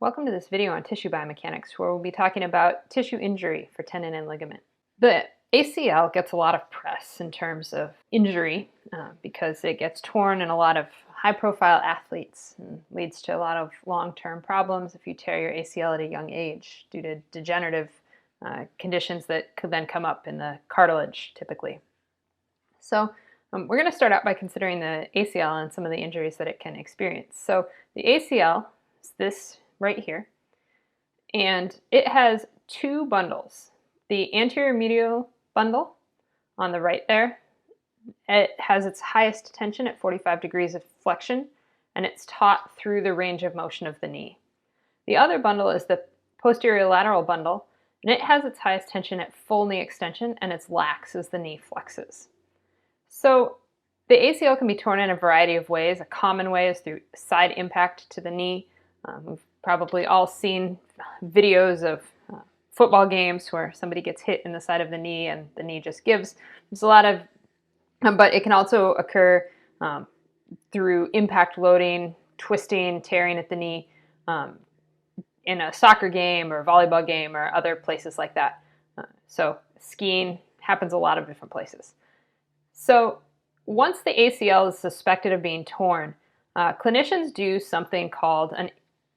Welcome to this video on tissue biomechanics, where we'll be talking about tissue injury for tendon and ligament. The ACL gets a lot of press in terms of injury because it gets torn in a lot of high-profile athletes and leads to a lot of long-term problems if you tear your ACL at a young age due to degenerative conditions that could then come up in the cartilage typically. So we're going to start out by considering the ACL and some of the injuries that it can experience. So the ACL is this right here, and it has two bundles. The anterior medial bundle on the right there, it has its highest tension at 45 degrees of flexion, and it's taut through the range of motion of the knee. The other bundle is the posterior lateral bundle, and it has its highest tension at full knee extension, and it's lax as the knee flexes. So the ACL can be torn in a variety of ways. A common way is through side impact to the knee. We've probably all seen videos of football games where somebody gets hit in the side of the knee and the knee just gives. There's a lot of, but it can also occur through impact loading, twisting, tearing at the knee in a soccer game or volleyball game or other places like that. So skiing happens a lot of different places. So once the ACL is suspected of being torn, clinicians do something called an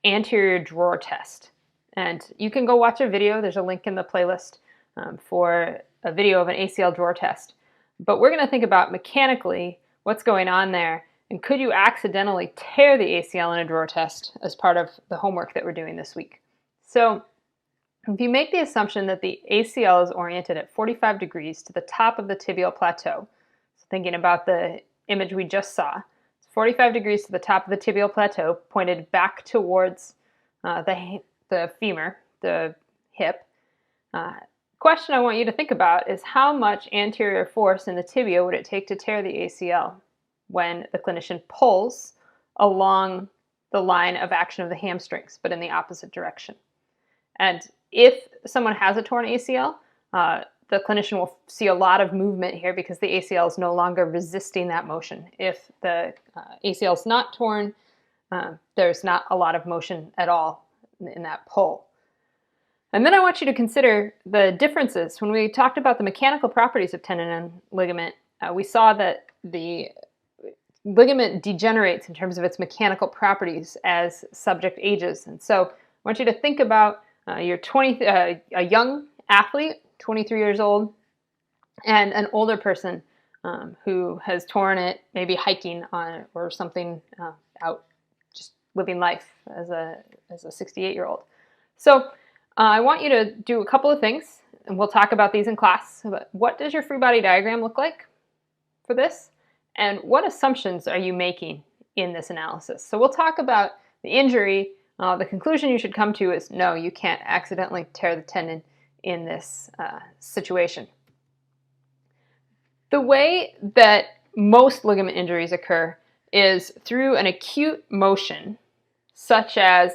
anterior drawer test. And you can go watch a video. There's a link in the playlist for a video of an ACL drawer test. But we're going to think about mechanically what's going on there, and could you accidentally tear the ACL in a drawer test as part of the homework that we're doing this week. So if you make the assumption that the ACL is oriented at 45 degrees to the top of the tibial plateau, so thinking about the image we just saw, 45 degrees to the top of the tibial plateau, pointed back towards the femur, the hip. Question I want you to think about is how much anterior force in the tibia would it take to tear the ACL when the clinician pulls along the line of action of the hamstrings, but in the opposite direction. And if someone has a torn ACL, the clinician will see a lot of movement here because the ACL is no longer resisting that motion. If the ACL is not torn, there's not a lot of motion at all in that pull. And then I want you to consider the differences. When we talked about the mechanical properties of tendon and ligament, we saw that the ligament degenerates in terms of its mechanical properties as subject ages. And so I want you to think about a young athlete, 23 years old, and an older person who has torn it, maybe hiking on it or something out, just living life as a 68-year-old. So I want you to do a couple of things, and we'll talk about these in class. But what does your free body diagram look like for this? And what assumptions are you making in this analysis? So we'll talk about the injury. The conclusion you should come to is no, you can't accidentally tear the tendon in this situation. The way that most ligament injuries occur is through an acute motion, such as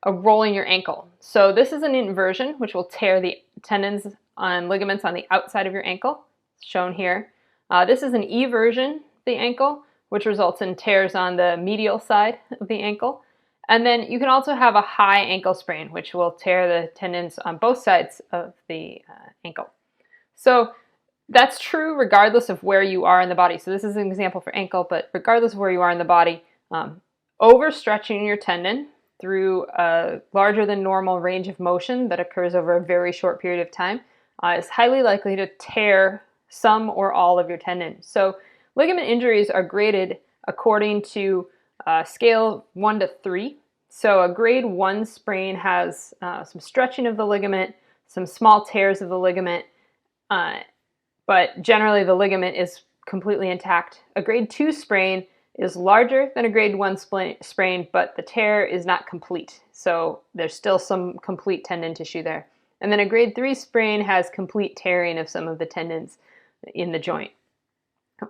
rolling your ankle. So this is an inversion, which will tear the tendons and ligaments on the outside of your ankle, shown here. This is an eversion of the ankle, which results in tears on the medial side of the ankle. And then you can also have a high ankle sprain, which will tear the tendons on both sides of the ankle. So that's true regardless of where you are in the body. So this is an example for ankle, but regardless of where you are in the body, overstretching your tendon through a larger than normal range of motion that occurs over a very short period of time is highly likely to tear some or all of your tendon. So ligament injuries are graded according to scale 1 to 3. So a grade 1 sprain has some stretching of the ligament, some small tears of the ligament, but generally the ligament is completely intact. A grade 2 sprain is larger than a grade 1 sprain, but the tear is not complete. So there's still some complete tendon tissue there. And then a grade 3 sprain has complete tearing of some of the tendons in the joint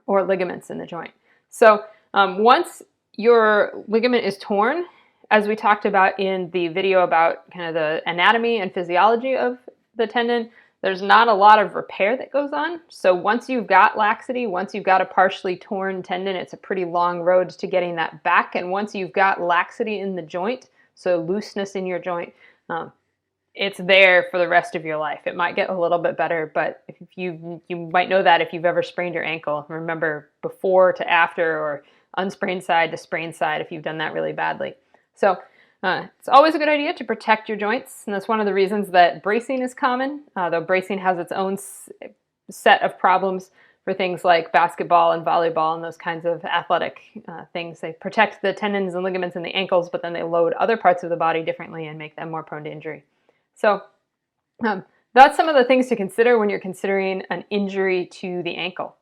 or ligaments in the joint. So once your ligament is torn, as we talked about in the video about kind of the anatomy and physiology of the tendon, there's not a lot of repair that goes on. So once you've got laxity, once you've got a partially torn tendon, it's a pretty long road to getting that back. And once you've got laxity in the joint, So looseness in your joint, it's there for the rest of your life. It might get a little bit better, but if you might know that if you've ever sprained your ankle. Remember before to after, or unsprained side to sprained side if you've done that really badly. So it's always a good idea to protect your joints, and that's one of the reasons that bracing is common, though bracing has its own set of problems for things like basketball and volleyball and those kinds of athletic things. They protect the tendons and ligaments in the ankles, but then they load other parts of the body differently and make them more prone to injury. So that's some of the things to consider when you're considering an injury to the ankle.